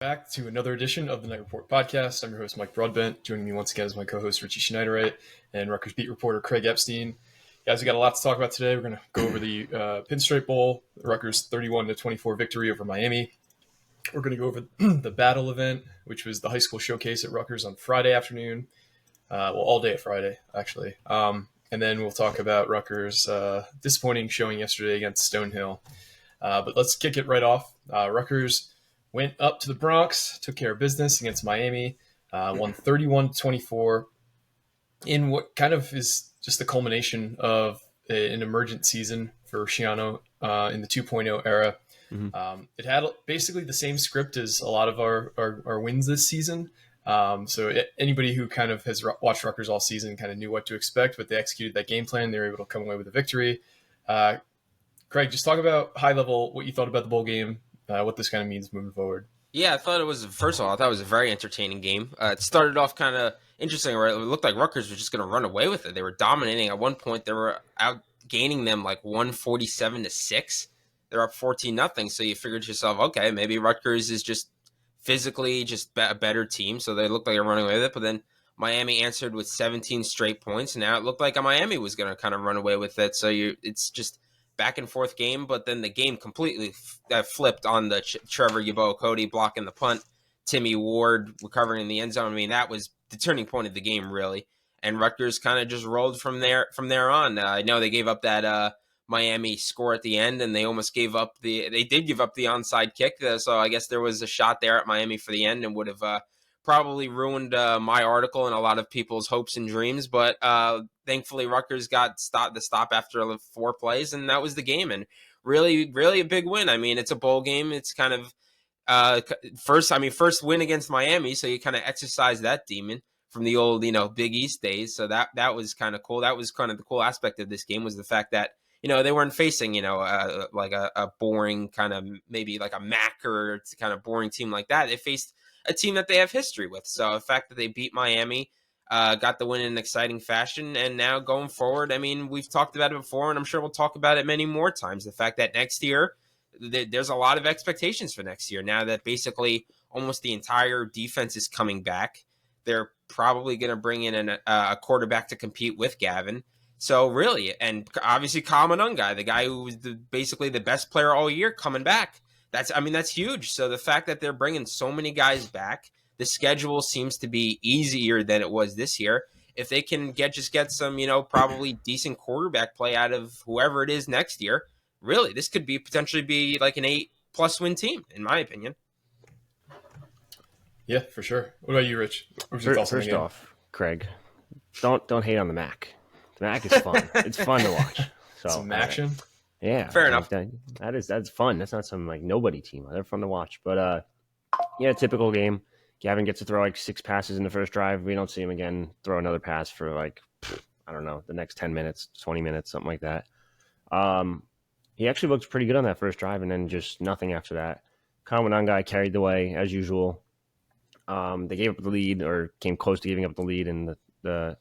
Back to another edition of the Night Report podcast. I'm your host, Mike Broadbent. Joining me once again is my co-host, Richie Schneiderite, and Rutgers beat reporter, Craig Epstein. Guys, we got a lot to talk about today. We're going to go over the Pinstripe Bowl, the Rutgers 31-24 victory over Miami. We're going to go over the battle event, which was the high school showcase at Rutgers on Friday afternoon. All day at Friday, actually. And then we'll talk about Rutgers' disappointing showing yesterday against Stonehill. But let's kick it right off. Rutgers went up to the Bronx, took care of business against Miami, won 31-24 in what kind of is just the culmination of an emergent season for Schiano in the 2.0 era. Mm-hmm. It had basically the same script as a lot of our wins this season. So anybody who kind of has watched Rutgers all season kind of knew what to expect, but they executed that game plan. They were able to come away with a victory. Craig, just talk about high level what you thought about the bowl game, what this kind of means moving forward. Yeah, I thought it was a very entertaining game. It started off kind of interesting, where it looked like Rutgers was just going to run away with it. They were dominating. At one point, they were outgaining them like 147-6. They're up 14-0. So you figured to yourself, okay, maybe Rutgers is just physically just a better team. So they looked like they were running away with it. But then Miami answered with 17 straight points. And now it looked like Miami was going to kind of run away with it. So it's just back and forth game, but then the game completely flipped on the Trevor Yeboah-Cody blocking the punt, Timmy Ward recovering in the end zone. I mean, that was the turning point of the game, really. And Rutgers kind of just rolled from there on. I know they gave up that Miami score at the end, and they almost gave up they did give up the onside kick. So I guess there was a shot there at Miami for the end and would have probably ruined my article and a lot of people's hopes and dreams. But thankfully, Rutgers got the stop after 4 plays, and that was the game. And really, really a big win. I mean, it's a bowl game. It's kind of first win against Miami, so you kind of exercise that demon from the old, Big East days. So that was kind of cool. That was kind of the cool aspect of this game, was the fact that they weren't facing like a boring kind of, maybe like a MAC or kind of boring team like that. They faced a team that they have history with. So the fact that they beat Miami, got the win in an exciting fashion, and now going forward, I mean, we've talked about it before, and I'm sure we'll talk about it many more times. The fact that next year, there's a lot of expectations for next year. Now that basically almost the entire defense is coming back, they're probably going to bring in a quarterback to compete with Gavin. So really, and obviously Kyle Monungai, the guy who was basically the best player all year, coming back. That's huge. So the fact that they're bringing so many guys back, the schedule seems to be easier than it was this year. If they can get some, probably decent quarterback play out of whoever it is next year, really, this could potentially be like an 8+ win team, in my opinion. Yeah, for sure. What about you, Rich? First off, Craig, don't hate on the MAC. The MAC is fun. It's fun to watch. So some action. Yeah, fair enough. That's fun. That's not some like nobody team. They're fun to watch. But typical game. Gavin gets to throw like 6 passes in the first drive. We don't see him again throw another pass for like, I don't know, the next 10 minutes, 20 minutes, something like that. He actually looked pretty good on that first drive, and then just nothing after that. Kyle Monungai carried the way as usual. They gave up the lead, or came close to giving up the lead in the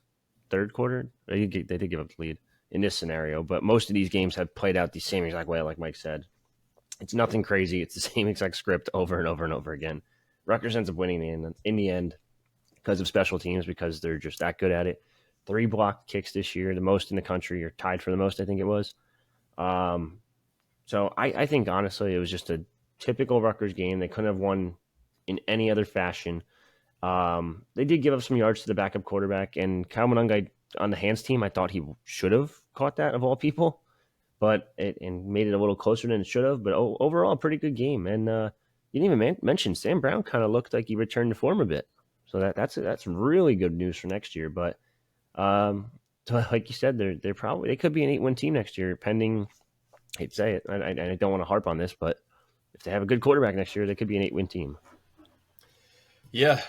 third quarter. They did give up the lead in this scenario, but most of these games have played out the same exact way, like Mike said. It's nothing crazy. It's the same exact script over and over and over again. Rutgers ends up winning in the end because of special teams, because they're just that good at it. 3 blocked kicks this year, the most in the country, or tied for the most, I think it was. So I think, honestly, it was just a typical Rutgers game. They couldn't have won in any other fashion. They did give up some yards to the backup quarterback, and Kyle Monungai on the hands team, I thought he should have caught that, of all people, and made it a little closer than it should have. But overall, a pretty good game. And you didn't even mention Sam Brown kind of looked like he returned to form a bit. So that's really good news for next year. But so like you said, they could be an 8-win team next year, pending. I hate to say it, I don't want to harp on this, but if they have a good quarterback next year, they could be an 8-win team. Yeah,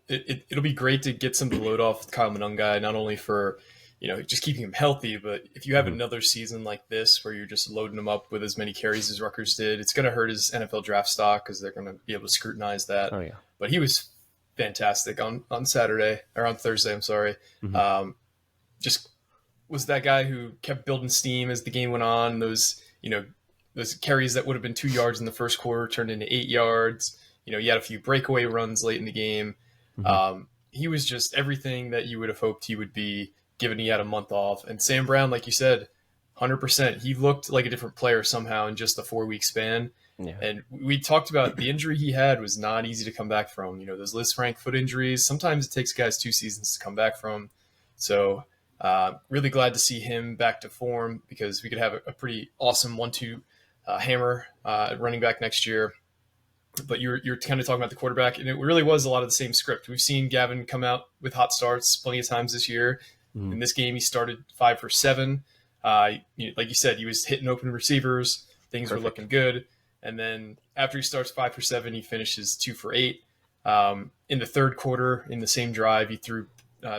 it'll be great to get some of the load off Kyle Monungai, not only for just keeping him healthy, but if you have another season like this where you're just loading him up with as many carries as Rutgers did, it's going to hurt his NFL draft stock, because they're going to be able to scrutinize that. Oh yeah, but he was fantastic on Saturday, or on Thursday. I'm sorry. Mm-hmm. Just was that guy who kept building steam as the game went on. Those carries that would have been 2 yards in the first quarter turned into 8 yards. He had a few breakaway runs late in the game. He was just everything that you would have hoped he would be, given he had a month off. And Sam Brown, like you said, 100%. He looked like a different player somehow in just a 4-week span. Yeah. And we talked about the injury he had was not easy to come back from. Those Liz Frank foot injuries, sometimes it takes guys 2 seasons to come back from. So really glad to see him back to form, because we could have a pretty awesome 1-2 hammer at running back next year. But you're kind of talking about the quarterback, and it really was a lot of the same script. We've seen Gavin come out with hot starts plenty of times this year. In this game, he started 5 for 7. Like you said, he was hitting open receivers. Things were looking good. And then after he starts 5 for 7, he finishes 2 for 8. In the third quarter, in the same drive, he threw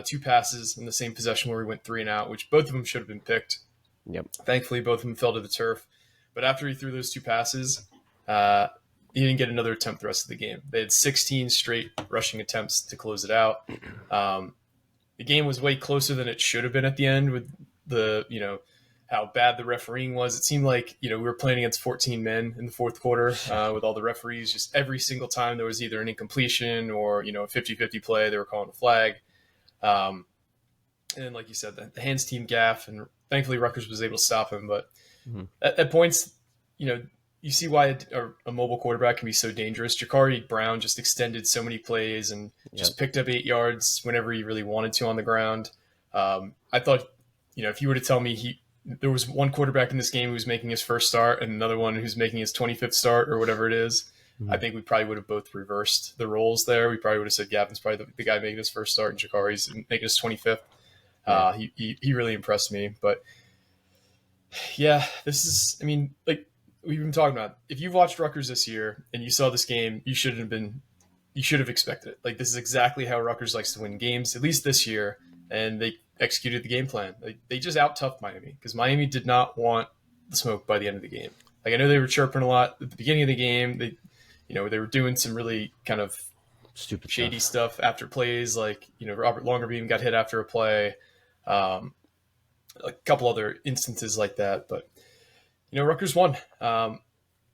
2 passes in the same possession where he went 3 and out, which both of them should have been picked. Yep. Thankfully, both of them fell to the turf. But after he threw those 2 passes, he didn't get another attempt the rest of the game. They had 16 straight rushing attempts to close it out. The game was way closer than it should have been at the end, with the, how bad the refereeing was. It seemed like, we were playing against 14 men in the fourth quarter with all the referees. Just every single time there was either an incompletion or, a 50-50 play, they were calling a flag. And like you said, the hands team gaff, and thankfully Rutgers was able to stop him. But at points, you see why a mobile quarterback can be so dangerous. Jakari Brown just extended so many plays and just picked up 8 yards whenever he really wanted to on the ground. I thought, if you were to tell me there was one quarterback in this game who was making his first start and another one who's making his 25th start or whatever it is, I think we probably would have both reversed the roles there. We probably would have said Gavin's probably the guy making his first start and Jakari's making his 25th. He really impressed me. But yeah, this is, like we've been talking about, if you've watched Rutgers this year and you saw this game, you should have expected it. Like, this is exactly how Rutgers likes to win games, at least this year. And they executed the game plan. They just out-toughed Miami, because Miami did not want the smoke by the end of the game. Like, I know they were chirping a lot at the beginning of the game. They were doing some really kind of stupid shady stuff after plays. Like, Robert Longerbeam got hit after a play. A couple other instances like that. But, Rutgers won.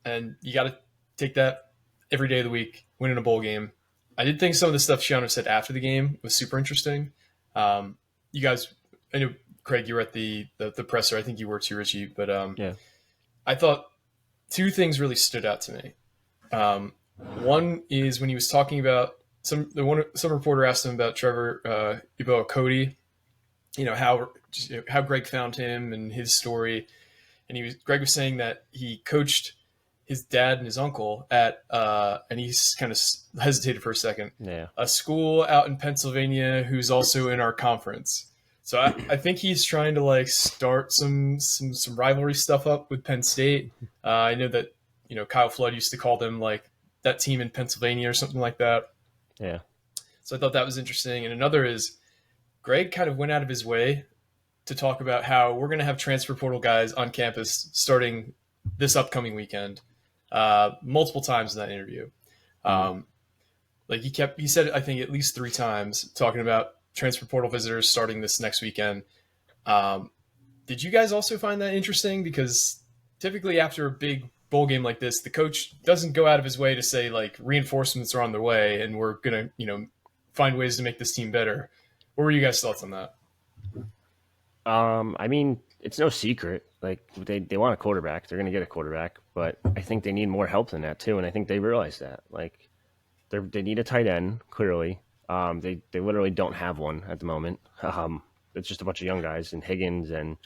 And you got to take that every day of the week, winning a bowl game. I did think some of the stuff Shiano said after the game was super interesting. You guys, I know, Craig, you were at the presser. I think you were too, Richie. But I thought 2 things really stood out to me. One is when he was talking about some reporter asked him about Trevor Eboa Cody, how Greg found him and his story. And Greg was saying that he coached his dad and his uncle at, and he's kind of hesitated for a second, a school out in Pennsylvania who's also in our conference. So I think he's trying to start some rivalry stuff up with Penn State. I know that, Kyle Flood used to call them that team in Pennsylvania or something like that. Yeah. So I thought that was interesting. And another is Greg kind of went out of his way to talk about how we're going to have transfer portal guys on campus starting this upcoming weekend, multiple times in that interview. He said, I think, at least 3 times, talking about transfer portal visitors starting this next weekend. Did you guys also find that interesting? Because typically after a big bowl game like this, the coach doesn't go out of his way to say reinforcements are on their way and we're going to, find ways to make this team better. What were you guys' thoughts on that? It's no secret. They want a quarterback. They're going to get a quarterback, but I think they need more help than that too. And I think they realize that. They need a tight end, clearly. They literally don't have one at the moment. It's just a bunch of young guys, and Higgins and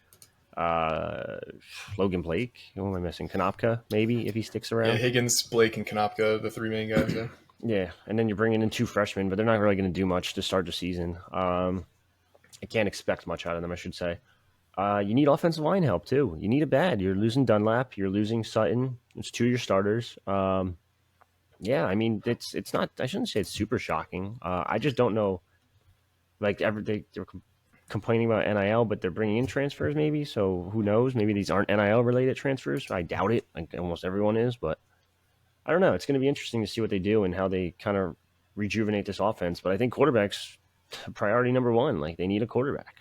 Logan Blake. Who am I missing? Konopka, maybe, if he sticks around. Yeah, Higgins, Blake, and Konopka, the 3 main guys there. Yeah, and then you're bringing in 2 freshmen, but they're not really going to do much to start the season. I can't expect much out of them, I should say. You need offensive line help, too. You need it bad. You're losing Dunlap. You're losing Sutton. It's 2 of your starters. It's not – I shouldn't say it's super shocking. I just don't know. They're complaining about NIL, but they're bringing in transfers maybe. So who knows? Maybe these aren't NIL-related transfers. I doubt it. Almost everyone is. But I don't know. It's going to be interesting to see what they do and how they kind of rejuvenate this offense. But I think quarterback's priority number 1. They need a quarterback.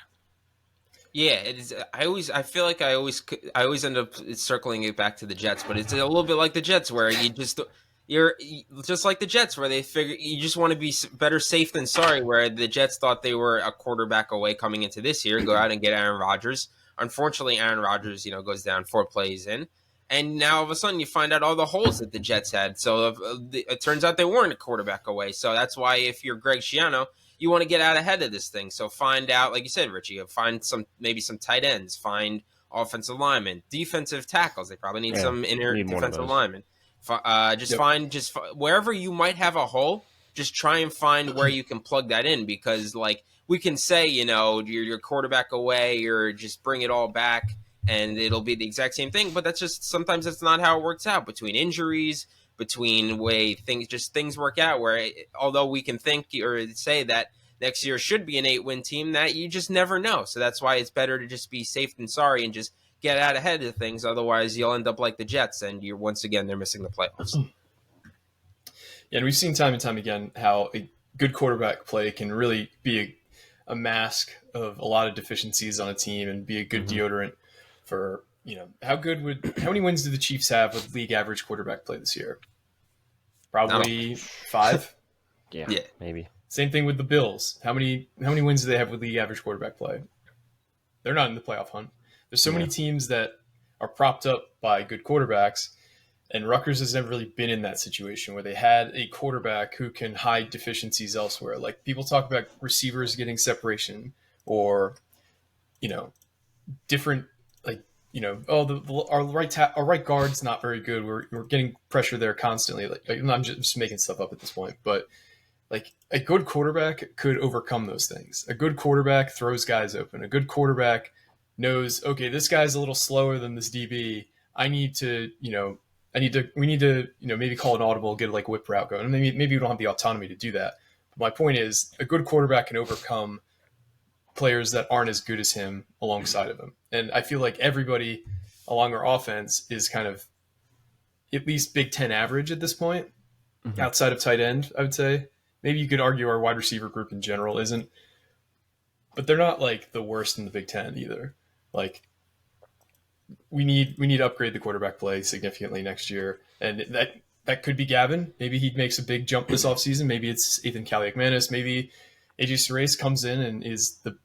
Yeah, it is. I feel I always end up circling it back to the Jets, but it's a little bit like the Jets where you just you're just like the Jets, where they figure you just want to be better safe than sorry. Where the Jets thought they were a quarterback away coming into this year, go out and get Aaron Rodgers. Unfortunately, Aaron Rodgers, goes down 4 plays in, and now all of a sudden you find out all the holes that the Jets had. So it turns out they weren't a quarterback away. So that's why if you're Greg Schiano, you want to get out ahead of this thing. So find out, like you said, Richie, find maybe some tight ends, find offensive linemen, defensive tackles. They probably need some inner defensive linemen. Wherever you might have a hole, just try and find where you can plug that in, because like we can say, you're quarterback away, or just bring it all back and it'll be the exact same thing. But sometimes that's not how it works out, between injuries, between way things work out, where although we can think or say that next year should be an 8-win team, that you just never know. So that's why it's better to just be safe than sorry and just get out ahead of things. Otherwise, you'll end up like the Jets, and they're missing the playoffs. Yeah, and we've seen time and time again how a good quarterback play can really be a mask of a lot of deficiencies on a team and be a good deodorant for, how many wins do the Chiefs have with league average quarterback play this year? Probably 5. Yeah, maybe. Same thing with the Bills. How many wins do they have with league average quarterback play? They're not in the playoff hunt. There's so many teams that are propped up by good quarterbacks, and Rutgers has never really been in that situation where they had a quarterback who can hide deficiencies elsewhere. Like, people talk about receivers getting separation, or, different, like, our right guard's not very good. We're getting pressure there constantly. Like I'm just making stuff up at this point, but like a good quarterback could overcome those things. A good quarterback throws guys open. A good quarterback knows, okay, this guy's a little slower than this DB. We need to, maybe call an audible, get like whip route going. Maybe we don't have the autonomy to do that. But my point is, a good quarterback can overcome players that aren't as good as him alongside of him. And I feel like everybody along our offense is kind of at least Big Ten average at this point, outside of tight end, I would say. Maybe you could argue our wide receiver group in general isn't, but they're not like the worst in the Big Ten either. Like, we need to upgrade the quarterback play significantly next year, and that could be Gavin. Maybe he makes a big jump this offseason. Maybe it's Ethan Kaliakmanis. Maybe AJ Serace comes in and is the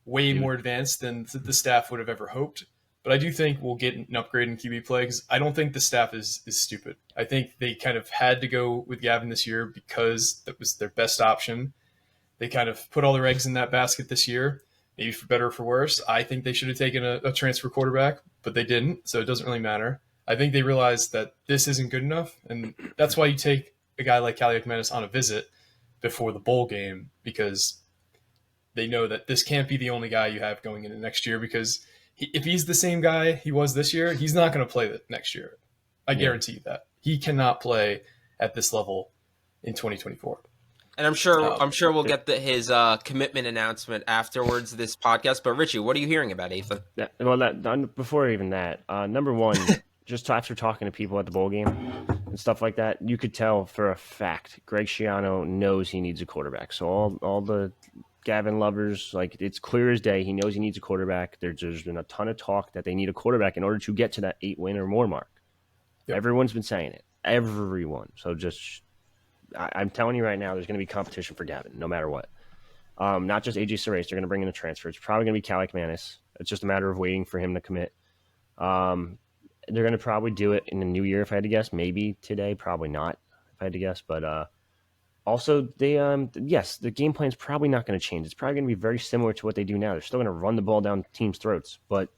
way more advanced than the staff would have ever hoped. But I do think we'll get an upgrade in QB play, because I don't think the staff is stupid. I think they kind of had to go with Gavin this year because that was their best option. They kind of put all their eggs in that basket this year, maybe for better or for worse. I think they should have taken a transfer quarterback, but they didn't, so it doesn't really matter. I think they realized that this isn't good enough, and that's why you take a guy like Kaliakmanis on a visit before the bowl game, because they know that this can't be the only guy you have going into next year, because if he's the same guy he was this year, he's not going to play that next year. I guarantee you that. He cannot play at this level in 2024. And I'm sure we'll get his commitment announcement afterwards this podcast. But Richie, what are you hearing about Ethan? Before even that, number one, just after talking to people at the bowl game and stuff like that, you could tell for a fact Greg Schiano knows he needs a quarterback. So all the Gavin lovers, like, it's clear as day. He knows he needs a quarterback. There's been a ton of talk that they need a quarterback in order to get to that 8-win or more mark. Yep. Everyone's been saying it. Everyone. So I'm telling you right now, there's going to be competition for Gavin, no matter what. Not just AJ Serace. They're going to bring in a transfer. It's probably going to be Kaliakmanis. It's just a matter of waiting for him to commit. They're going to probably do it in the new year, if I had to guess. Maybe today, probably not, if I had to guess. But also, the game plan is probably not going to change. It's probably going to be very similar to what they do now. They're still going to run the ball down teams' throats. But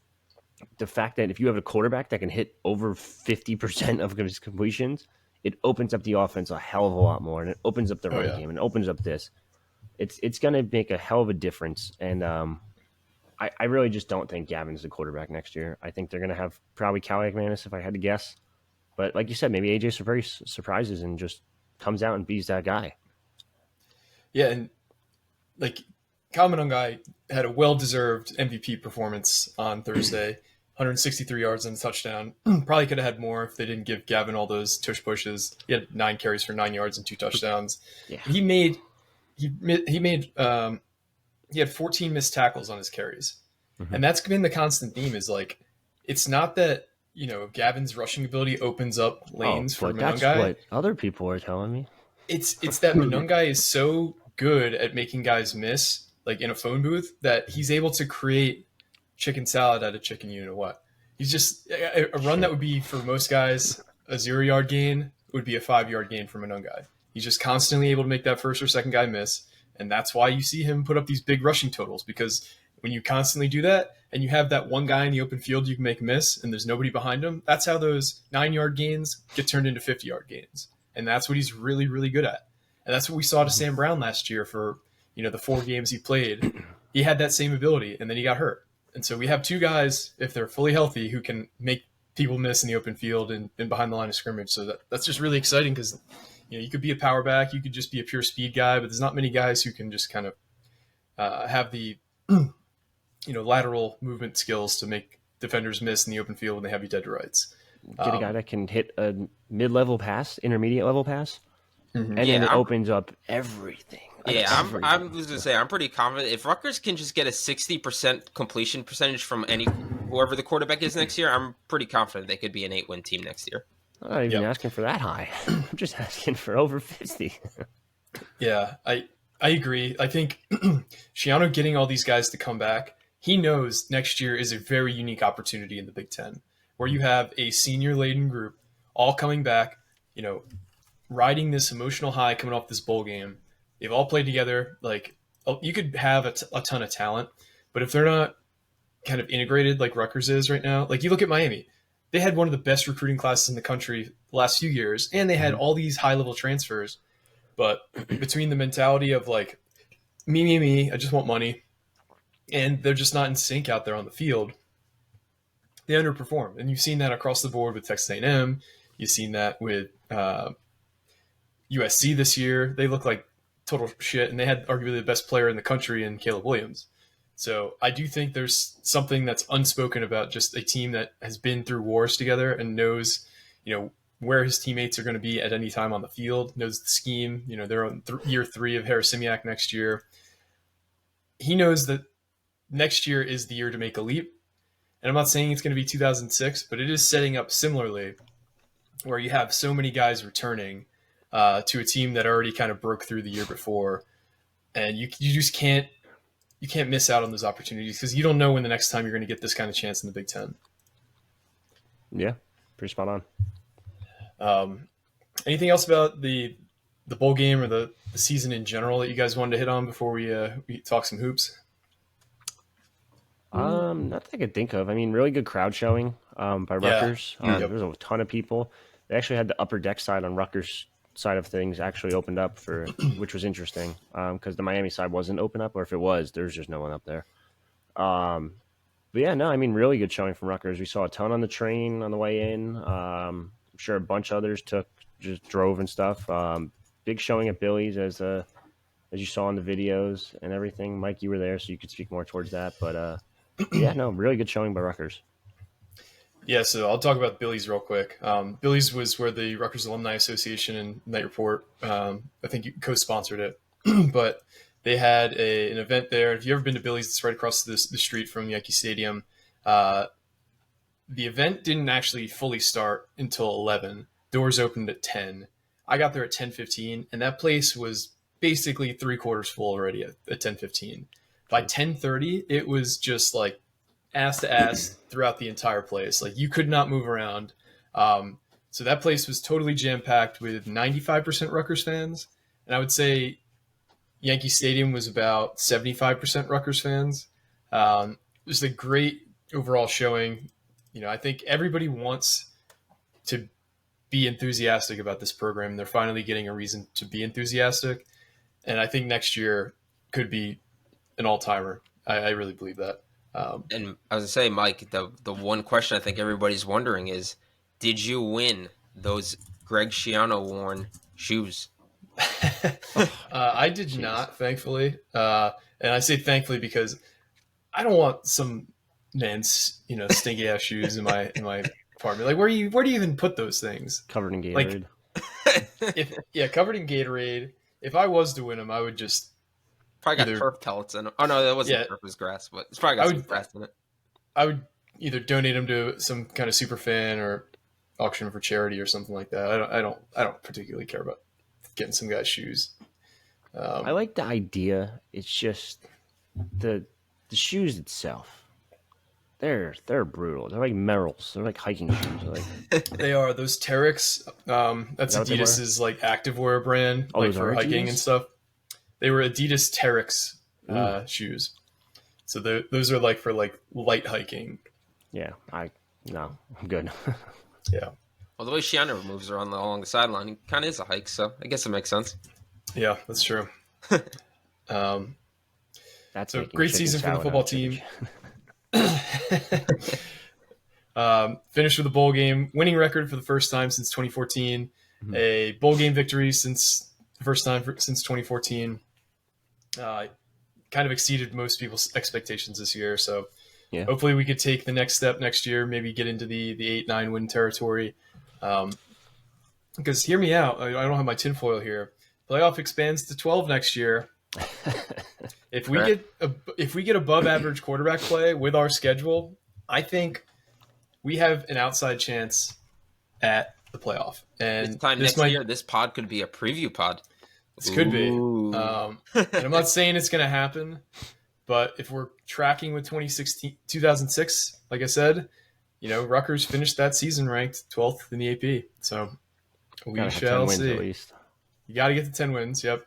the fact that if you have a quarterback that can hit over 50% of his completions, it opens up the offense a hell of a lot more, and it opens up the running game, and it opens up this. It's going to make a hell of a difference, and I really just don't think Gavin's the quarterback next year. I think they're going to have probably Kaliakmanis, if I had to guess. But like you said, maybe AJ surprises and just comes out and beats that guy. Yeah, and like Kyle Monangai had a well-deserved MVP performance on Thursday. 163 yards and a touchdown. Probably could have had more if they didn't give Gavin all those tush pushes. He had 9 carries for 9 yards and 2 touchdowns. Yeah. He had 14 missed tackles on his carries. Mm-hmm. And that's been the constant theme, is like, it's not that Gavin's rushing ability opens up lanes for but that's Monungai. what other people are telling me. It's that Monungai is so good at making guys miss, like in a phone booth, that he's able to create chicken salad out of chicken. You know what? He's just a run that would be for most guys a 0-yard gain would be a 5-yard gain for Monungai. He's just constantly able to make that first or second guy miss, and that's why you see him put up these big rushing totals, because when you constantly do that and you have that one guy in the open field you can make miss and there's nobody behind him, that's how those 9-yard gains get turned into 50-yard gains. And that's what he's really, really good at. And that's what we saw to Sam Brown last year for, the 4 games he played. He had that same ability, and then he got hurt. And so we have 2 guys, if they're fully healthy, who can make people miss in the open field and behind the line of scrimmage. So that's just really exciting because, you could be a power back, you could just be a pure speed guy, but there's not many guys who can just kind of have the, lateral movement skills to make defenders miss in the open field when they have you dead to rights. Get a guy that can hit a mid-level pass, intermediate level pass, Mm-hmm. and then it opens up everything. I was gonna say I'm pretty confident if Rutgers can just get a 60% completion percentage from whoever the quarterback is next year, I'm pretty confident they could be an 8-win team next year. I'm not even asking for that high. I'm just asking for over 50. Yeah, I agree. I think Shiano getting all these guys to come back, he knows next year is a very unique opportunity in the Big Ten, where you have a senior-laden group all coming back, riding this emotional high coming off this bowl game. They've all played together. Like, you could have a ton of talent, but if they're not kind of integrated like Rutgers is right now, like you look at Miami, they had one of the best recruiting classes in the country the last few years, and they had all these high-level transfers. But between the mentality of like, me, I just want money, and they're just not in sync out there on the field, they underperform. And you've seen that across the board with Texas A&M. You've seen that with USC this year. They look like total shit, and they had arguably the best player in the country in Caleb Williams. So I do think there's something that's unspoken about just a team that has been through wars together and knows, where his teammates are going to be at any time on the field, knows the scheme. They're on year 3 of Harris-Simiak next year. He knows that next year is the year to make a leap. And I'm not saying it's going to be 2006, but it is setting up similarly where you have so many guys returning to a team that already kind of broke through the year before. And you just can't miss out on those opportunities because you don't know when the next time you're going to get this kind of chance in the Big Ten. Yeah, pretty spot on. Anything else about the bowl game or the season in general that you guys wanted to hit on before we talk some hoops? Not that I could think of. I mean, really good crowd showing by Rutgers. There was a ton of people. They actually had the upper deck side on Rutgers' side of things actually opened up which was interesting because the Miami side wasn't open up, or if it was, there's just no one up there. But yeah, no, I mean, really good showing from Rutgers. We saw a ton on the train on the way in. I'm sure a bunch of others just drove and stuff. Big showing at Billy's as you saw in the videos and everything. Mike, you were there, so you could speak more towards that. But yeah, no, really good showing by Rutgers. Yeah, so I'll talk about Billy's real quick. Billy's was where the Rutgers Alumni Association and Night Report, I think you co-sponsored it, but they had an event there. If you've ever been to Billy's, it's right across the street from Yankee Stadium. The event didn't actually fully start until 11. Doors opened at 10. I got there at 10:15, and that place was basically 3/4 full already at 10:15. By 10:30, it was just like ass to ass throughout the entire place. Like you could not move around. So that place was totally jam-packed with 95% Rutgers fans. And I would say Yankee Stadium was about 75% Rutgers fans. It was a great overall showing. I think everybody wants to be enthusiastic about this program. They're finally getting a reason to be enthusiastic. And I think next year could be an all-timer. I really believe that. And I was going to say, Mike, the one question I think everybody's wondering is, did you win those Greg Schiano worn shoes? I did not, thankfully. And I say thankfully because I don't want some stinky ass shoes in my apartment. Like where do you even put those things? Covered in Gatorade. Covered in Gatorade. If I was to win them, I would just probably got turf pellets in them. Oh no, that wasn't turf, it was grass, but it's probably got some grass in it. I would either donate them to some kind of super fan or auction them for charity or something like that. I don't particularly care about getting some guy's shoes. I like the idea. It's just the shoes itself. They're brutal. They're like Merrells. They're like hiking shoes. They are those Terex. That's Adidas's like activewear brand, like for hiking and stuff. They were Adidas Terex shoes. So those are like for like light hiking. Yeah, I'm good. Yeah. Well, the way Shiano moves around along the sideline, he kind of is a hike, so I guess it makes sense. Yeah, that's true. That's so great season for the football team. Finished with a bowl game, winning record for the first time since 2014, a bowl game victory since the first time since 2014. Kind of exceeded most people's expectations this year. So hopefully we could take the next step next year, maybe get into the 8-9 win territory. Because hear me out, I don't have my tinfoil here. Playoff expands to 12 next year. If we get above average quarterback play with our schedule, I think we have an outside chance at the playoff. And this time next year, this pod could be a preview pod. This could be. And I'm not saying it's going to happen, but if we're tracking with 2006, like I said, Rutgers finished that season ranked 12th in the AP. So we shall see. At least. You got to get to 10 wins. Yep.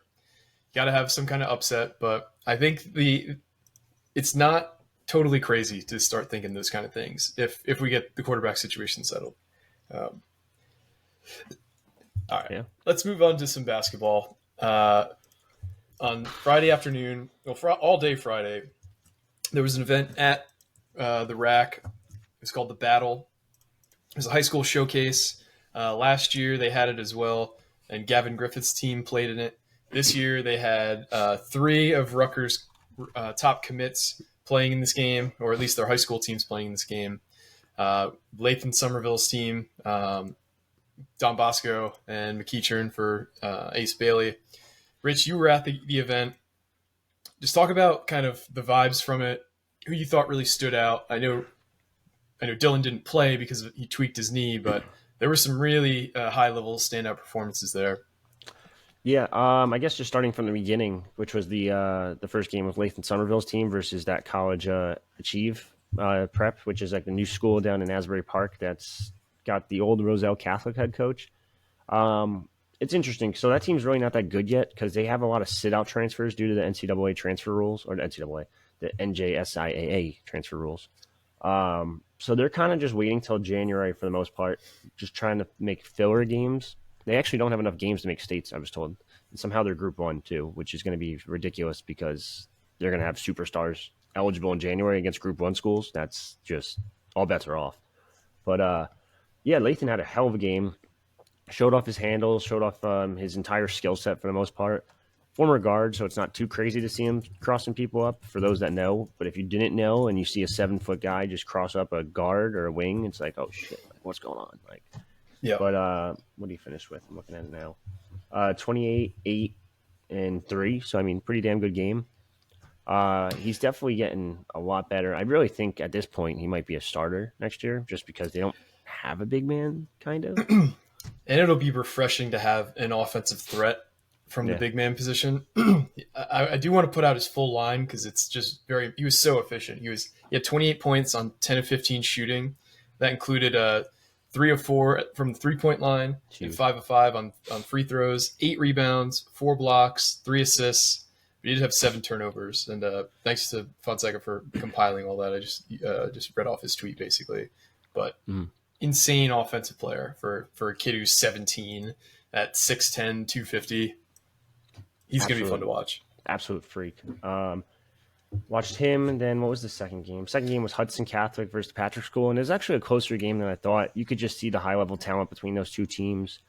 Got to have some kind of upset, but I think it's not totally crazy to start thinking those kind of things if we get the quarterback situation settled. All right, Let's move on to some basketball. On Friday afternoon, all day Friday, there was an event at the RAC. It was called The Battle. It was a high school showcase. Last year they had it as well, and Gavin Griffith's team played in it. This year they had 3 of Rutgers' top commits playing in this game, or at least their high school teams playing in this game. Lathan Somerville's team, Don Bosco and McEachern for Ace Bailey. Rich, you were at the event. Just talk about kind of the vibes from it, who you thought really stood out. I know Dylan didn't play because he tweaked his knee, but there were some really high-level standout performances there. Yeah, I guess just starting from the beginning, which was the first game of Lathan Somerville's team versus that college Achieve Prep, which is like the new school down in Asbury Park that's got the old Roselle Catholic head coach. It's interesting. So that team's really not that good yet because they have a lot of sit-out transfers due to the NCAA transfer rules, or the NJSIAA transfer rules. So they're kind of just waiting till January for the most part, just trying to make filler games. They actually don't have enough games to make states, I was told. And somehow they're Group 1, too, which is going to be ridiculous because they're going to have superstars eligible in January against Group 1 schools. That's just all bets are off. But, Lathan had a hell of a game. Showed off his handles, showed off his entire skill set for the most part. Former guard, so it's not too crazy to see him crossing people up for those that know. But if you didn't know and you see a 7-foot guy just cross up a guard or a wing, it's like, oh, shit, what's going on? Yeah. But what did he finish with? I'm looking at it now. 28, 8, and 3. So, I mean, pretty damn good game. He's definitely getting a lot better. I really think at this point he might be a starter next year just because they don't have a big man, kind of. And it'll be refreshing to have an offensive threat from the big man position. I do want to put out his full line because it's just he was so efficient. He had 28 points on 10 of 15 shooting. That included 3 of 4 from the 3-point line, and 5 of 5 on free throws, 8 rebounds, 4 blocks, 3 assists. But he did have 7 turnovers. And thanks to Fonseca for compiling all that. I just read off his tweet basically. But insane offensive player for a kid who's 17 at 6'10", 250. He's going to be fun to watch. Absolute freak. Watched him, and then what was the second game? Second game was Hudson Catholic versus Patrick School, and it was actually a closer game than I thought. You could just see the high-level talent between those two teams.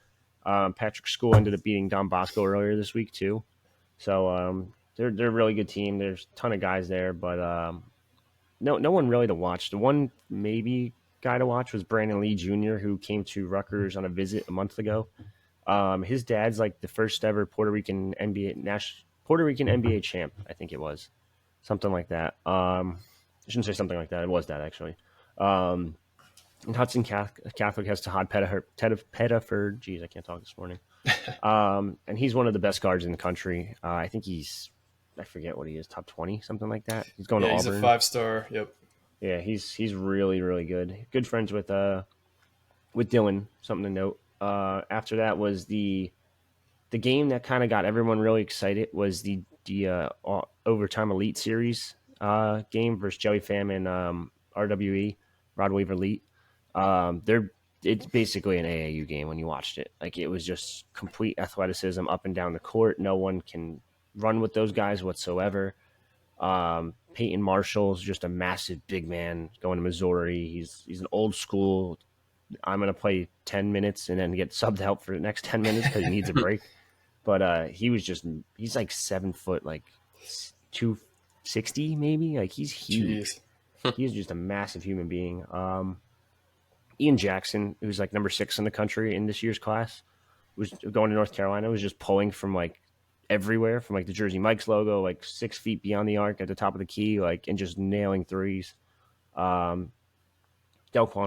Patrick School ended up beating Don Bosco earlier this week, too. So they're a really good team. There's a ton of guys there, but no one really to watch. The one maybe guy to watch was Brandon Lee Jr., who came to Rutgers on a visit a month ago. His dad's like the first ever Puerto Rican NBA champ, I think it was. Something like that. I shouldn't say something like that. It was that, actually. And Hudson Catholic has Tahad Pettiford. Geez, I can't talk this morning. And he's one of the best guards in the country. I think I forget what he is, top 20, something like that. He's going to Auburn. He's a 5-star. Yep. Yeah, he's really, really good. Good friends with Dylan, something to note. After that was the game that kind of got everyone really excited was the Overtime Elite Series game versus Joey Pham and RWE, Rod Wave Elite. It's basically an AAU game when you watched it. Like, it was just complete athleticism up and down the court. No one can run with those guys whatsoever. Peyton Marshall's just a massive big man going to Missouri. He's an old school. I'm going to play 10 minutes and then get subbed out for the next 10 minutes because he needs a break. But he's like 7 foot, like 260 maybe. Like, he's huge. He's just a massive human being. Ian Jackson, who's like number 6 in the country in this year's class, was going to North Carolina, was just pulling from like everywhere, from like the Jersey Mike's logo, like 6 feet beyond the arc at the top of the key, like, and just nailing threes. Delquan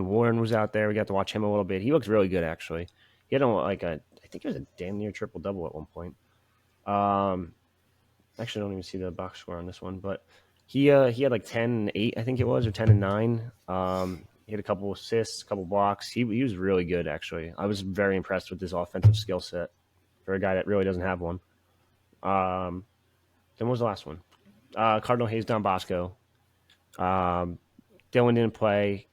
Warren was out there. We got to watch him a little bit. He looks really good, actually. He had I think it was a damn near triple double at one point. Actually, I don't even see the box score on this one, but he had like 10 and 8, I think it was, or 10 and 9. He had a couple assists, a couple blocks. He was really good, actually. I was very impressed with his offensive skill set for a guy that really doesn't have one. Then what was the last one? Cardinal Hayes Don Bosco. Dylan didn't play.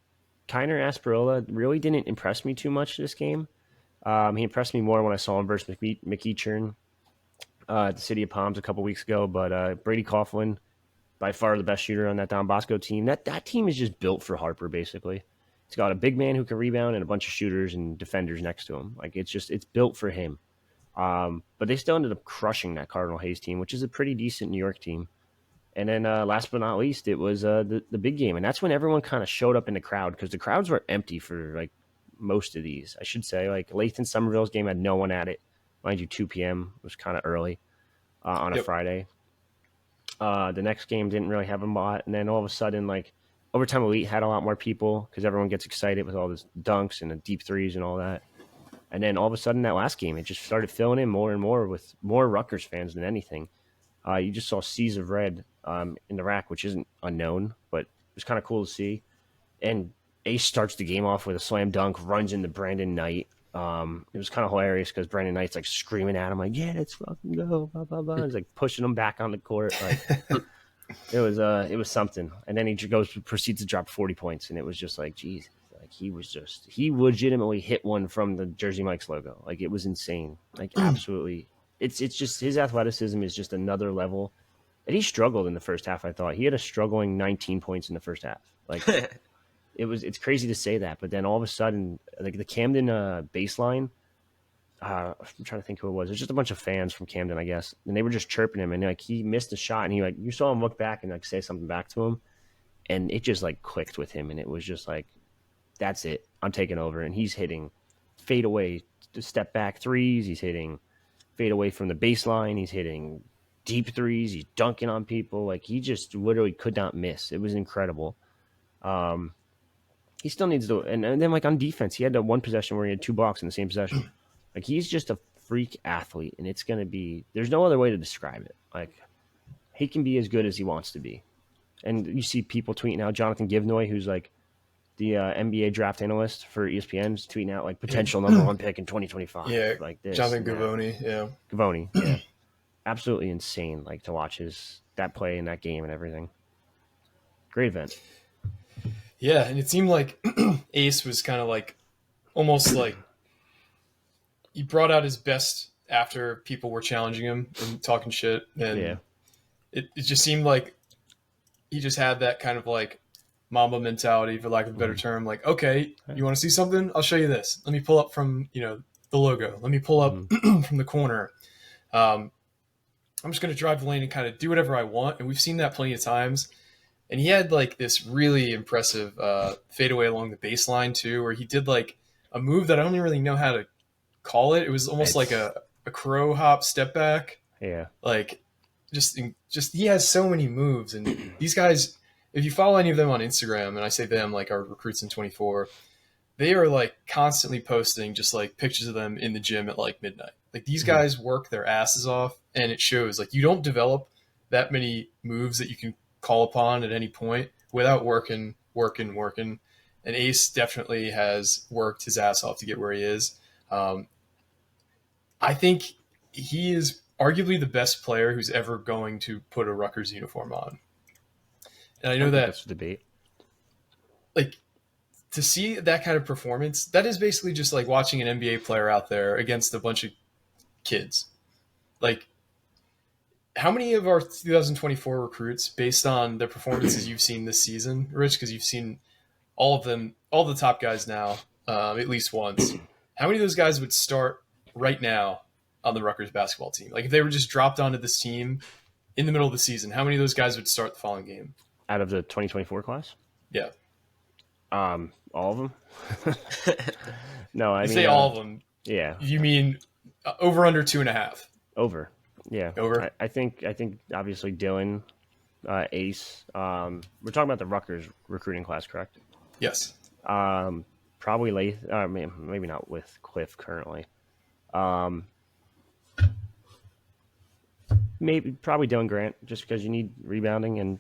Kiner Asperola really didn't impress me too much this game. He impressed me more when I saw him versus McEachern at the City of Palms a couple weeks ago. But Brady Coughlin, by far the best shooter on that Don Bosco team. That team is just built for Harper, basically. It's got a big man who can rebound and a bunch of shooters and defenders next to him. Like, it's built for him. But they still ended up crushing that Cardinal Hayes team, which is a pretty decent New York team. And then last but not least, it was the big game. And that's when everyone kind of showed up in the crowd, because the crowds were empty for like most of these, I should say. Like, Lathan Somerville's game had no one at it. Mind you, 2 p.m. was kind of early on a Friday. The next game didn't really have a lot. And then all of a sudden, like, Overtime Elite had a lot more people because everyone gets excited with all this dunks and the deep threes and all that. And then all of a sudden, that last game, it just started filling in more and more with more Rutgers fans than anything. You just saw seas of red in the rack, which isn't unknown, but it was kind of cool to see. And Ace starts the game off with a slam dunk, runs into Brandon Knight. It was kind of hilarious because Brandon Knight's like screaming at him, like, "Yeah, let's fucking go!" Blah blah blah. He's like pushing him back on the court. Like, it was something. And then he proceeds to drop 40 points, and it was just like, geez, like he legitimately hit one from the Jersey Mike's logo. Like, it was insane. Like, absolutely. It's just his athleticism is just another level. And he struggled in the first half, I thought. He had a struggling 19 points in the first half. Like, it's crazy to say that, but then all of a sudden, like, the Camden baseline, I'm trying to think who it was. It was just a bunch of fans from Camden, I guess, and they were just chirping him, and like, he missed a shot, and he, like, you saw him look back and like say something back to him, and it just like clicked with him, and it was just like, that's it, I'm taking over. And he's hitting fade away, step back threes. He's hitting fade away from the baseline. He's hitting deep threes. He's dunking on people. Like, he just literally could not miss. It was incredible. He still needs to, and then like on defense, he had that one possession where he had 2 blocks in the same possession. Like, he's just a freak athlete, and it's going to be, there's no other way to describe it. Like, he can be as good as he wants to be. And you see people tweeting out, Jonathan Givnoy, who's like the NBA draft analyst for ESPN's tweeting out like potential number 1 pick in 2025. Yeah, like this. Jonathan Givony, yeah. Givony, yeah. Absolutely insane, like, to watch that play in that game and everything. Great event. Yeah, and it seemed like Ace was kind of like, almost like, he brought out his best after people were challenging him and talking shit. And it just seemed like he just had that kind of like Mamba mentality, for lack of a better term. Like, okay, you want to see something? I'll show you this. Let me pull up from, the logo. Let me pull up from the corner. I'm just going to drive the lane and kind of do whatever I want. And we've seen that plenty of times. And he had like this really impressive fadeaway along the baseline too, where he did like a move that I don't even really know how to call it. It was almost like a crow hop step back. Yeah. Like, just he has so many moves, and these guys, if you follow any of them on Instagram, and I say them like our recruits in 24, they are like constantly posting just like pictures of them in the gym at like midnight. Like these guys work their asses off, and it shows. Like you don't develop that many moves that you can call upon at any point without working. And Ace definitely has worked his ass off to get where he is. I think he is arguably the best player who's ever going to put a Rutgers uniform on. And I know that that's the debate. Like to see that kind of performance, that is basically just like watching an NBA player out there against a bunch of kids. Like how many of our 2024 recruits, based on the performances you've seen this season, Rich, because you've seen all of them, all the top guys now, at least once, how many of those guys would start right now on the Rutgers basketball team? Like if they were just dropped onto this team in the middle of the season, how many of those guys would start the following game? Out of the 2024 class? Yeah. All of them? No, I you mean say all of them. Yeah. You mean over under 2.5? Over. Yeah. Over. I think obviously Dylan, Ace. We're talking about the Rutgers recruiting class, correct? Yes. Probably Lath. Maybe not with Cliff currently. Maybe probably Dylan Grant, just because you need rebounding, and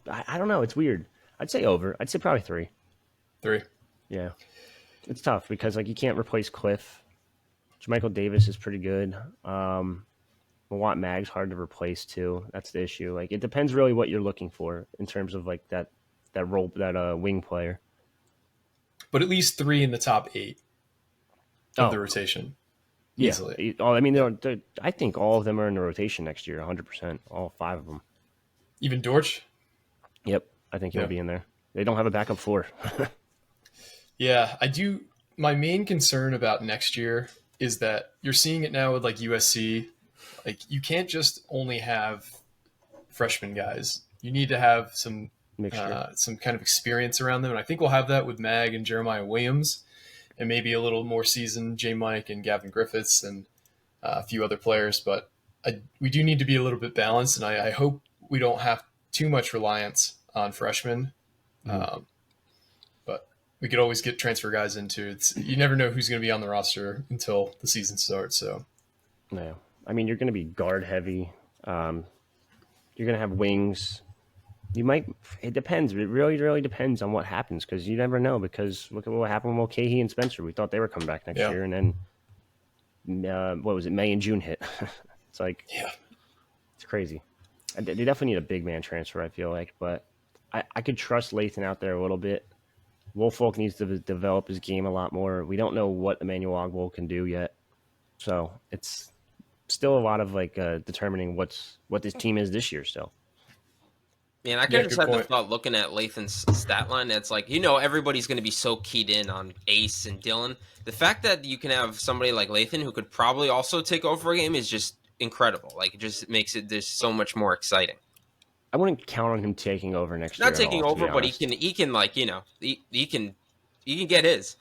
I don't know. It's weird. I'd say over. I'd say probably 3. 3. Yeah, it's tough because like you can't replace Cliff. Jermichael Davis is pretty good. Mawant Mag's hard to replace too. That's the issue. Like it depends really what you're looking for in terms of like that role, that wing player. But at least 3 in the top 8 of the rotation. Easily. Yeah. I mean, I think all of them are in the rotation next year, 100%. All 5 of them. Even Dortch? Yep. I think he'll be in there. They don't have a backup 4. Yeah, I do. My main concern about next year is that you're seeing it now with like USC. Like you can't just only have freshman guys. You need to have some kind of experience around them. And I think we'll have that with Mag and Jeremiah Williams and maybe a little more seasoned J. Mike and Gavin Griffiths and a few other players. But we do need to be a little bit balanced, and I hope we don't have too much reliance on freshmen. But we could always get transfer guys into it. You never know who's going to be on the roster until the season starts. So, yeah, I mean, you're going to be guard heavy. You're going to have wings. You might. It depends. It really depends on what happens because you never know. Because look at what happened with Mulcahy and Spencer. We thought they were coming back next year, and then what was it? May and June hit. It's like, it's crazy. They definitely need a big man transfer. I feel like, but I could trust Lathan out there a little bit. Woolfolk needs to develop his game a lot more. We don't know what Emmanuel Ogbo can do yet, so it's still a lot of like determining what this team is this year still. Man, I can just have the thought looking at Lathan's stat line. It's like, everybody's going to be so keyed in on Ace and Dylan. The fact that you can have somebody like Lathan who could probably also take over a game is just incredible. Like, it just makes it just so much more exciting. I wouldn't count on him taking over next year. Not taking over, but he can like, he can get his.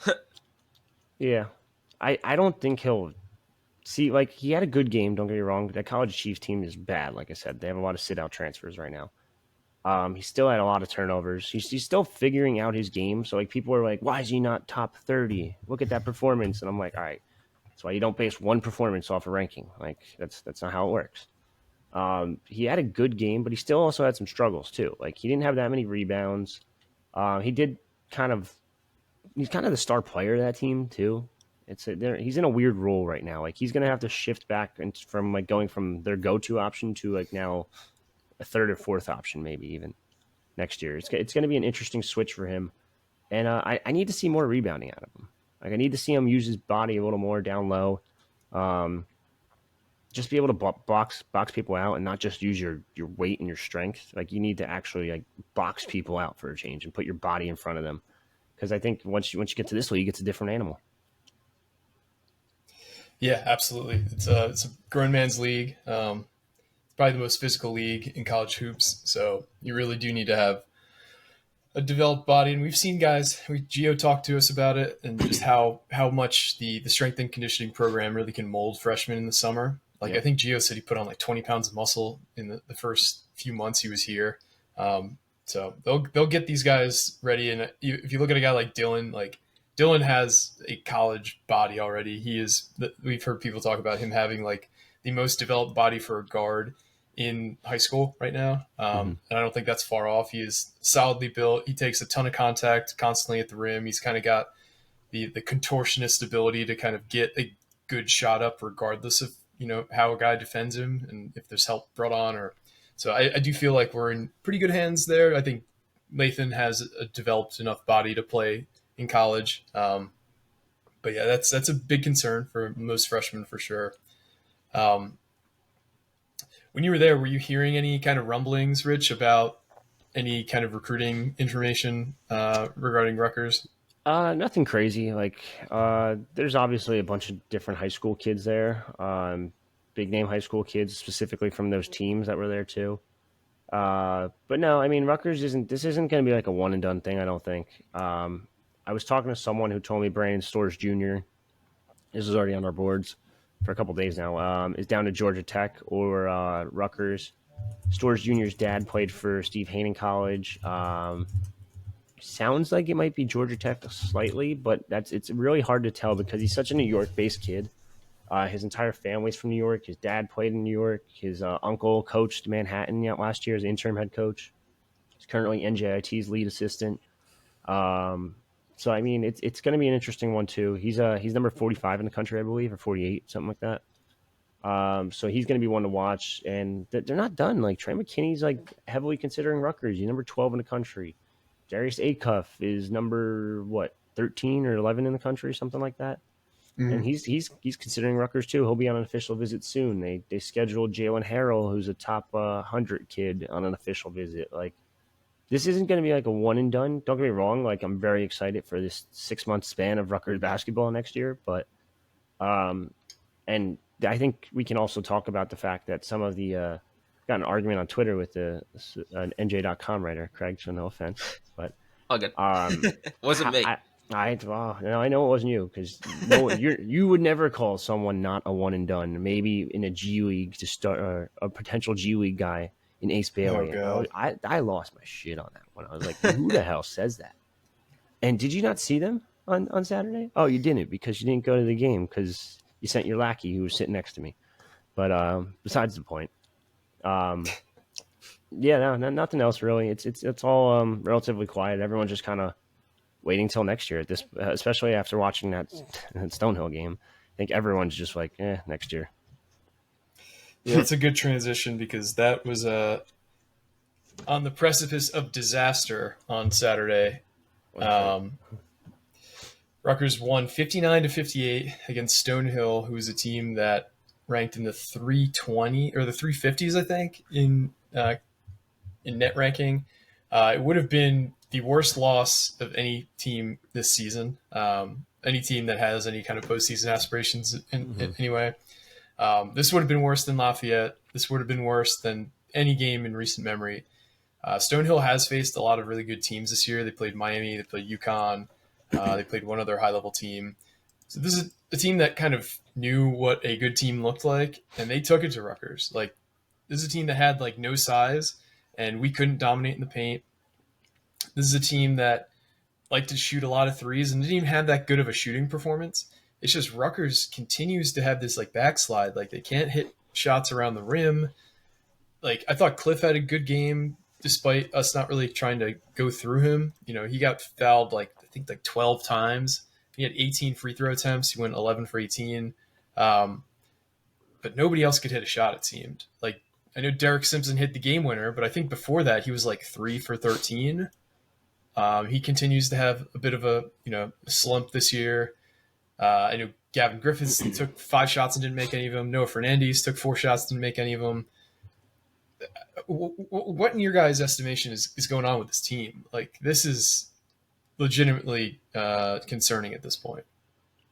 Yeah. I don't think he'll see, like, he had a good game, don't get me wrong. That College Chiefs team is bad, like I said. They have a lot of sit-out transfers right now. He still had a lot of turnovers. He's still figuring out his game. So, like, people are like, why is he not top 30? Look at that performance. And I'm like, all right. That's why you don't base one performance off a ranking. Like, that's not how it works. He had a good game, but he still also had some struggles, too. Like, he didn't have that many rebounds. He's kind of the star player of that team, too. He's in a weird role right now. Like, he's going to have to shift back from, like, going from their go-to option to, like, now a third or fourth option, maybe even next year. It's going to be an interesting switch for him. And I need to see more rebounding out of him. Like, I need to see him use his body a little more down low. Just be able to box people out and not just use your weight and your strength. Like, you need to actually, like, box people out for a change and put your body in front of them. Because I think once you get to this league, it's a different animal. Yeah, absolutely. It's a grown man's league. Probably the most physical league in college hoops. So you really do need to have a developed body. And we've seen guys, Gio talked to us about it and just how much the strength and conditioning program really can mold freshmen in the summer. Like, I think Gio said he put on like 20 pounds of muscle in the first few months he was here. So they'll get these guys ready. And if you look at a guy like Dylan has a college body already. We've heard people talk about him having like the most developed body for a guard in high school right now. And I don't think that's far off. He is solidly built. He takes a ton of contact constantly at the rim. He's kind of got the contortionist ability to kind of get a good shot up regardless of, how a guy defends him and if there's help brought on. So I do feel like we're in pretty good hands there. I think Lathan has a developed enough body to play in college. But yeah, that's a big concern for most freshmen for sure. When you were there, were you hearing any kind of rumblings, Rich, about any kind of recruiting information regarding Rutgers? Nothing crazy. Like, there's obviously a bunch of different high school kids there. Big name high school kids, specifically from those teams that were there too. But no, I mean, Rutgers isn't going to be like a one and done thing. I don't think. I was talking to someone who told me Brandon Stores Jr. This is already on our boards for a couple days now. Is down to Georgia Tech or Rutgers. Stores Jr.'s dad played for Steve Hayden College. Sounds like it might be Georgia Tech slightly, but it's really hard to tell because he's such a New York-based kid. His entire family's from New York. His dad played in New York. His uncle coached Manhattan last year as interim head coach. He's currently NJIT's lead assistant. So I mean, it's going to be an interesting one too. He's number 45 in the country, I believe, or 48, something like that. So he's going to be one to watch, and they're not done. Like Trey McKinney's like heavily considering Rutgers. He's number 12 in the country. Darius Acuff is number 13 or 11 in the country, something like that. Mm-hmm. And he's considering Rutgers too. He'll be on an official visit soon. They scheduled Jalen Harrell, who's a top 100 kid, on an official visit. Like, this isn't going to be like a one and done. Don't get me wrong. Like, I'm very excited for this 6-month span of Rutgers basketball next year. But, and I think we can also talk about the fact that some of the got an argument on Twitter with an NJ.com writer, Craig. So no offense, but good. Wasn't me. I know it wasn't you because you would never call someone not a one and done. Maybe in a G League to start a potential G League guy in Ace Bailey. Oh, I lost my shit on that one. I was like, who the hell says that? And did you not see them on Saturday? Oh, you didn't because you didn't go to the game because you sent your lackey who was sitting next to me. But besides the point, yeah, no, nothing else really. It's all relatively quiet. Everyone's just kind of waiting till next year at this, especially after watching that Stonehill game. I think everyone's just like, next year. Yeah, it's a good transition because that was on the precipice of disaster on Saturday. Rutgers won 59-58 against Stonehill, who is a team that ranked in the 320 or the 350s, I think, in net ranking. It would have been the worst loss of any team this season, any team that has any kind of postseason aspirations anyway. This would have been worse than Lafayette. This would have been worse than any game in recent memory. Stonehill has faced a lot of really good teams this year. They played Miami, they played UConn, they played one other high-level team. So this is a team that kind of knew what a good team looked like, and they took it to Rutgers. Like, this is a team that had like no size, and we couldn't dominate in the paint. This is a team that liked to shoot a lot of threes and didn't even have that good of a shooting performance. It's just Rutgers continues to have this like backslide. Like, they can't hit shots around the rim. Like, I thought Cliff had a good game despite us not really trying to go through him. He got fouled I think 12 times. He had 18 free throw attempts. He went 11 for 18. But nobody else could hit a shot, it seemed. Like, I know Derek Simpson hit the game winner, but I think before that he was like 3 for 13. He continues to have a bit of a slump this year. I know Gavin Griffiths took 5 shots and didn't make any of them. Noah Fernandez took 4 shots, didn't make any of them. What in your guys' estimation is going on with this team? Like, this is legitimately concerning at this point.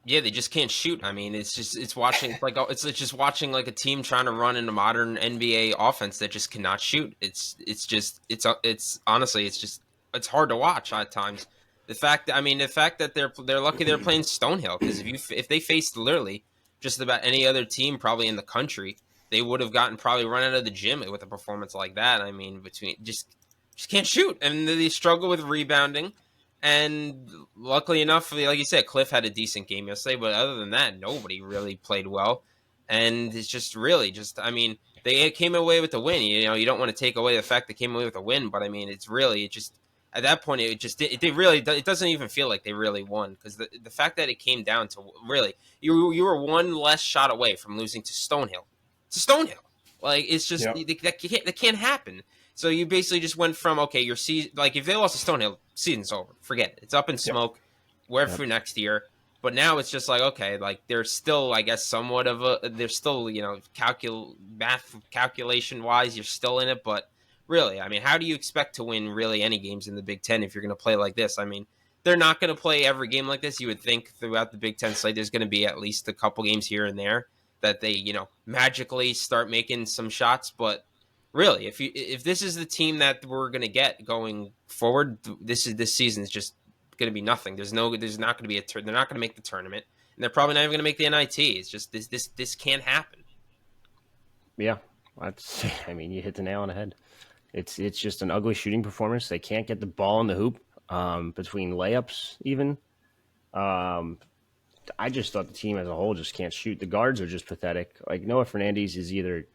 Yeah, they just can't shoot. I mean, it's just watching like a team trying to run in a modern NBA offense that just cannot shoot. It's honestly it's hard to watch at times. The fact that they're lucky they're playing Stonehill, because if they faced literally just about any other team probably in the country, they would have gotten probably run out of the gym with a performance like that. I mean, between just just can't shoot, and they struggle with rebounding. And luckily enough, like you said, Cliff had a decent game yesterday, but other than that, nobody really played well. And it's just really just, I mean, they came away with the win. You don't want to take away the fact they came away with a win, but I mean, it's really, it just, at that point, it doesn't even feel like they really won, because the fact that it came down to really, you were one less shot away from losing to Stonehill. Like, it's just, that can't happen. So you basically just went from, okay, your season, like if they lost to Stonehill, season's over. Forget it. It's up in smoke. We're for next year. But now it's just like, okay, like there's still, I guess, somewhat of there's still, math calculation wise, you're still in it. But really, I mean, how do you expect to win really any games in the Big Ten if you're going to play like this? I mean, they're not going to play every game like this. You would think throughout the Big Ten slate, there's going to be at least a couple games here and there that they, magically start making some shots. But really, if this is the team that we're going to get going forward, this season is just going to be nothing. There's not going to be they're not going to make the tournament, and they're probably not even going to make the NIT. It's just this can't happen. Yeah, I mean, you hit the nail on the head. It's just an ugly shooting performance. They can't get the ball in the hoop between layups even. I just thought the team as a whole just can't shoot. The guards are just pathetic. Like Noah Fernandes is either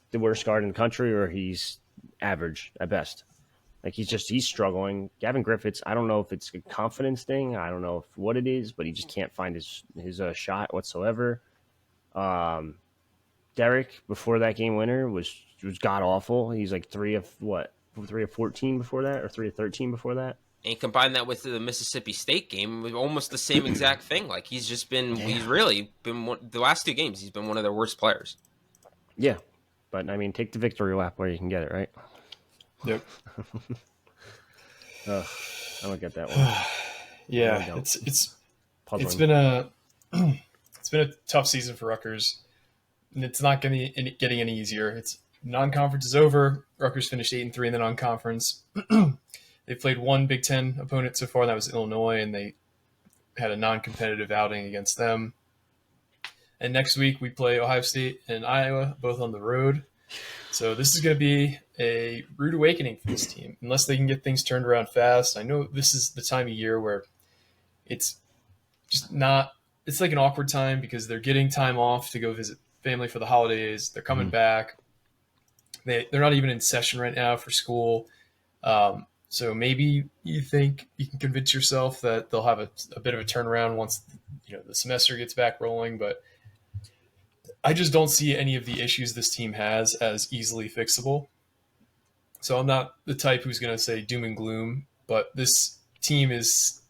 the worst guard in the country or he's average at best. Like he's struggling. Gavin Griffiths, I don't know if it's a confidence thing. I don't know what it is, but he just can't find his shot whatsoever. Derek, before that game winner, was god awful. He's like 3 of 14 before that, or 3 of 13 before that. And combine that with the Mississippi State game, with almost the same exact thing. Like he's really been the last 2 games. He's been one of their worst players. Yeah, but I mean, take the victory lap where you can get it, right? Yep. I don't get that one. Yeah, it's been a tough season for Rutgers, and it's not getting any easier. It's non-conference is over. Rutgers finished 8-3 in the non-conference. They played one Big Ten opponent so far, and that was Illinois, and they had a non-competitive outing against them. And next week we play Ohio State and Iowa, both on the road. So this is going to be a rude awakening for this team, unless they can get things turned around fast. I know this is the time of year where it's just not – it's like an awkward time because they're getting time off to go visit family for the holidays. They're coming back. They're not even in session right now for school. So maybe you think you can convince yourself that they'll have a bit of a turnaround once the semester gets back rolling, but I just don't see any of the issues this team has as easily fixable. So I'm not the type who's going to say doom and gloom, but this team is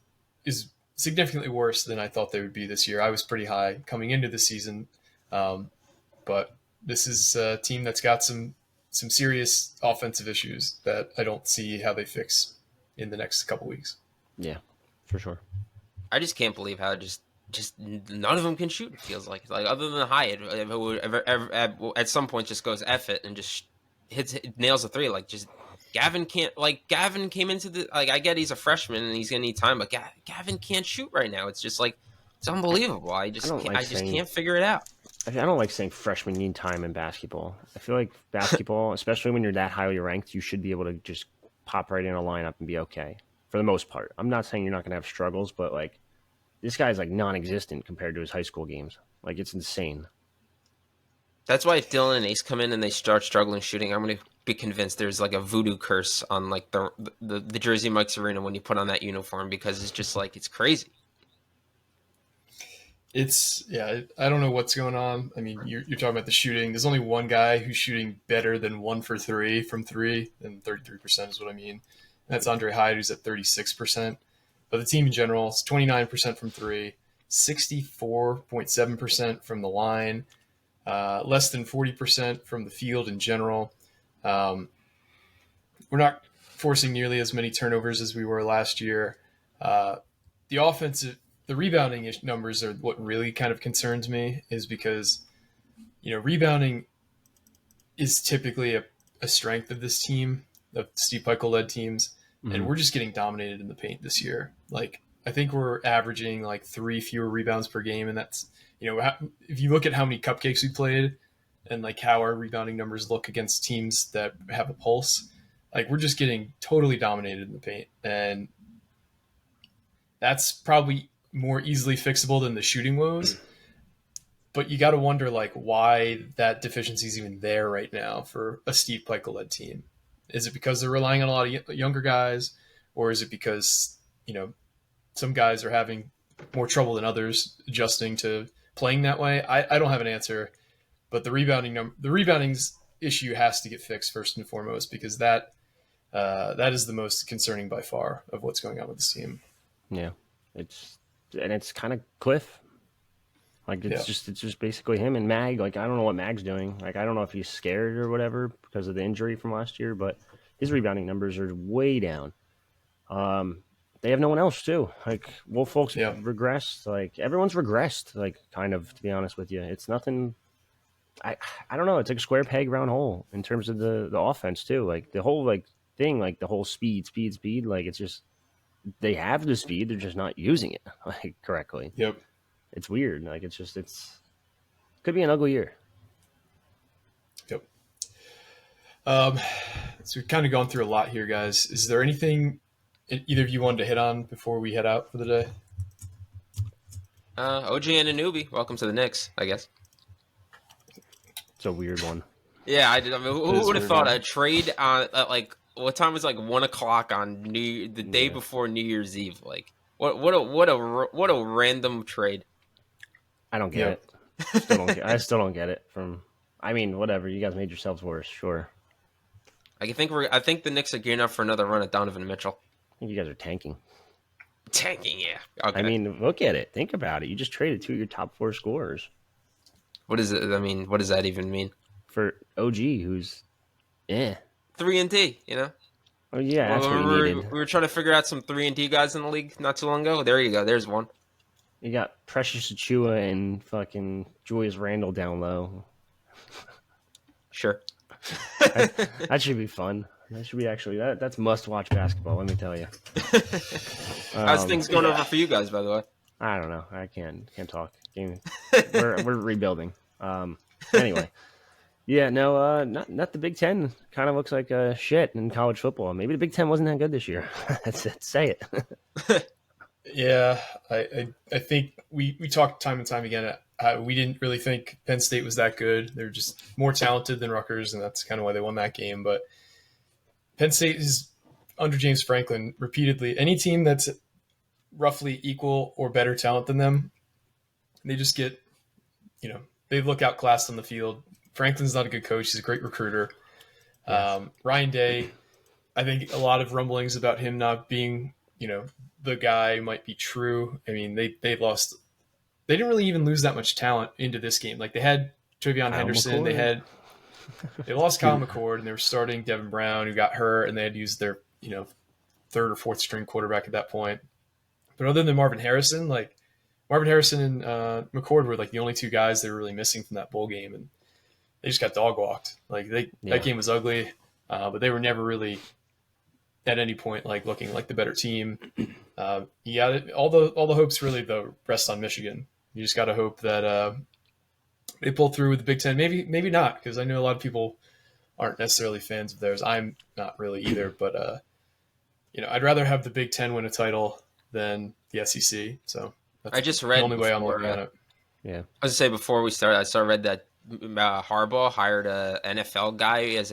significantly worse than I thought they would be this year. I was pretty high coming into the season, but this is a team that's got some serious offensive issues that I don't see how they fix in the next couple weeks. Yeah, for sure. I just can't believe how just none of them can shoot. It feels like other than Hyatt, who at some point just goes F it and just nails a 3. Like just Gavin can't. Like Gavin came into the I get he's a freshman and he's gonna need time, but Gavin can't shoot right now. It's just it's unbelievable. I just can't figure it out. I don't like saying freshmen need time in basketball. I feel like basketball, especially when you're that highly ranked, you should be able to just pop right in a lineup and be okay for the most part. I'm not saying you're not going to have struggles, but this guy's non-existent compared to his high school games. It's insane. That's why if Dylan and Ace come in and they start struggling shooting, I'm going to be convinced there's a voodoo curse on the Jersey Mike's Arena when you put on that uniform, because it's just it's crazy. I don't know what's going on. I mean, you're talking about the shooting. There's only one guy who's shooting better than 1 for 3 from 3, and 33% is what I mean. And that's Andre Hyde, who's at 36%. But the team in general is 29% from 3, 64.7% from the line, less than 40% from the field in general. We're not forcing nearly as many turnovers as we were last year. The rebounding numbers are what really kind of concerns me, is because, rebounding is typically a strength of this team, of Steve Peichel-led teams, and we're just getting dominated in the paint this year. I think we're averaging 3 fewer rebounds per game, and that's, if you look at how many cupcakes we played and how our rebounding numbers look against teams that have a pulse, Like, we're just getting totally dominated in the paint. And that's probably more easily fixable than the shooting woes. But you got to wonder, like, why that deficiency is even there right now for a Steve Pikiell-led team. Is it because they're relying on a lot of younger guys? Or is it because, some guys are having more trouble than others adjusting to playing that way? I don't have an answer. But the rebounding's issue has to get fixed first and foremost, because that is the most concerning by far of what's going on with this team. Yeah, it's kind of Cliff. Like it's just basically him and Mag. Like I don't know what Mag's doing. Like I don't know if he's scared or whatever because of the injury from last year, but his rebounding numbers are way down. They have no one else too. Like Wolf folks regressed. Like everyone's regressed. Like kind of, to be honest with you, it's nothing. I don't know. It's like a square peg round hole in terms of the offense too. Like the whole thing, like the whole speed. Like it's just they have the speed, they're just not using it like correctly. Yep. It's weird. Like it could be an ugly year. Yep. So we've kind of gone through a lot here, guys. Is there anything either of you wanted to hit on before we head out for the day? OG and a newbie. Welcome to the Knicks, I guess. It's a weird one. Yeah, I did. I mean, who would have thought a trade on what time was 1:00 on the day before New Year's Eve? Like, what a random trade. I don't get it. I still don't get it. I mean, whatever. You guys made yourselves worse. Sure. I think the Knicks are gearing up for another run at Donovan Mitchell. I think you guys are tanking. Tanking, yeah. Okay. I mean, look at it. Think about it. You just traded 2 of your top 4 scorers. What is it? I mean, what does that even mean? For OG, who's 3-and-D, Oh yeah, that's what you needed. We were trying to figure out some 3-and-D guys in the league not too long ago. There you go. There's one. You got Precious Achua and fucking Julius Randle down low. Sure. That should be fun. That should be that's must-watch basketball, let me tell you. How's things going over for you guys, by the way? I don't know. I can't talk. We're rebuilding. Anyway. Yeah, no, not the Big Ten. Kind of looks like shit in college football. Maybe the Big Ten wasn't that good this year. Let's say it. Yeah, I think we talked time and time again. We didn't really think Penn State was that good. They're just more talented than Rutgers, and that's kind of why they won that game. But Penn State is, under James Franklin, repeatedly, any team that's roughly equal or better talent than them, they just get, they look outclassed on the field. Franklin's not a good coach. He's a great recruiter. Yes. Ryan Day, I think a lot of rumblings about him not being, the guy might be true. I mean, they lost. They didn't really even lose that much talent into this game. Like they had Travion Henderson. McCord. They lost Kyle McCord, and they were starting Devin Brown, who got hurt, and they had used their, third or fourth string quarterback at that point. But other than Marvin Harrison and McCord were the only 2 guys they were really missing from that bowl game, and they just got dog walked. That game was ugly, but they were never really at any point looking like the better team. All the hopes really though rest on Michigan. You just got to hope that they pull through with the Big Ten. Maybe not, because I know a lot of people aren't necessarily fans of theirs. I'm not really either, but I'd rather have the Big Ten win a title than the SEC. So that's I just read the only way I'm looking at it. Yeah, I was to say before we started, I read that Harbaugh hired a NFL guy as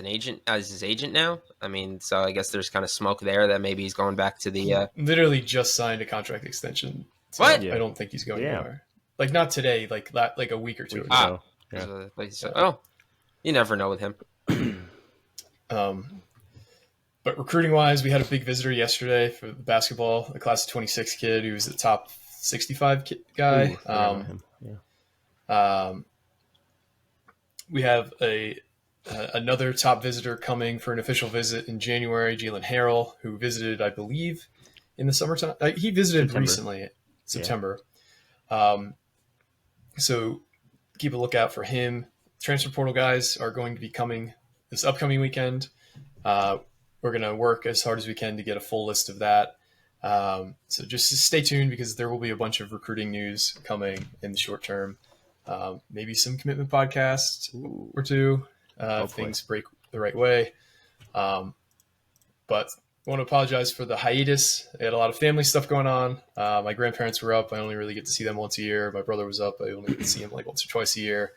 his agent now. I mean, so I guess there's kind of smoke there that maybe he's going back to the. Literally just signed a contract extension. So what? I don't think he's going anywhere. Not today. Like a week or 2 ago. You never know with him. But recruiting wise, we had a big visitor yesterday for the basketball, a class of 26 kid who was the top 65 guy. We have another top visitor coming for an official visit in January, Jalen Harrell, who visited, I believe, in the summertime. He visited recently, September. So keep a lookout for him. Transfer portal guys are going to be coming this upcoming weekend. We're going to work as hard as we can to get a full list of that. So just stay tuned, because there will be a bunch of recruiting news coming in the short term. Maybe some commitment podcasts or 2. Things break the right way. But I want to apologize for the hiatus. I had a lot of family stuff going on. My grandparents were up. I only really get to see them once a year. My brother was up. I only get to see him like once or twice a year.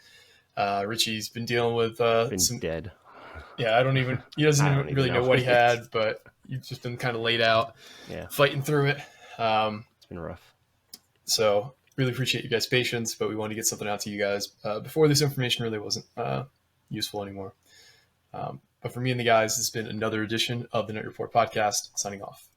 Richie's been dealing with Been dead. Yeah, he doesn't I don't even even really know know. what he had, but he's just been kind of laid out, Yeah, fighting through it. it's been rough. So really appreciate you guys' patience, but we wanted to get something out to you guys before this information really wasn't useful anymore. But for me and the guys, this has been another edition of the Night Report podcast. Signing off.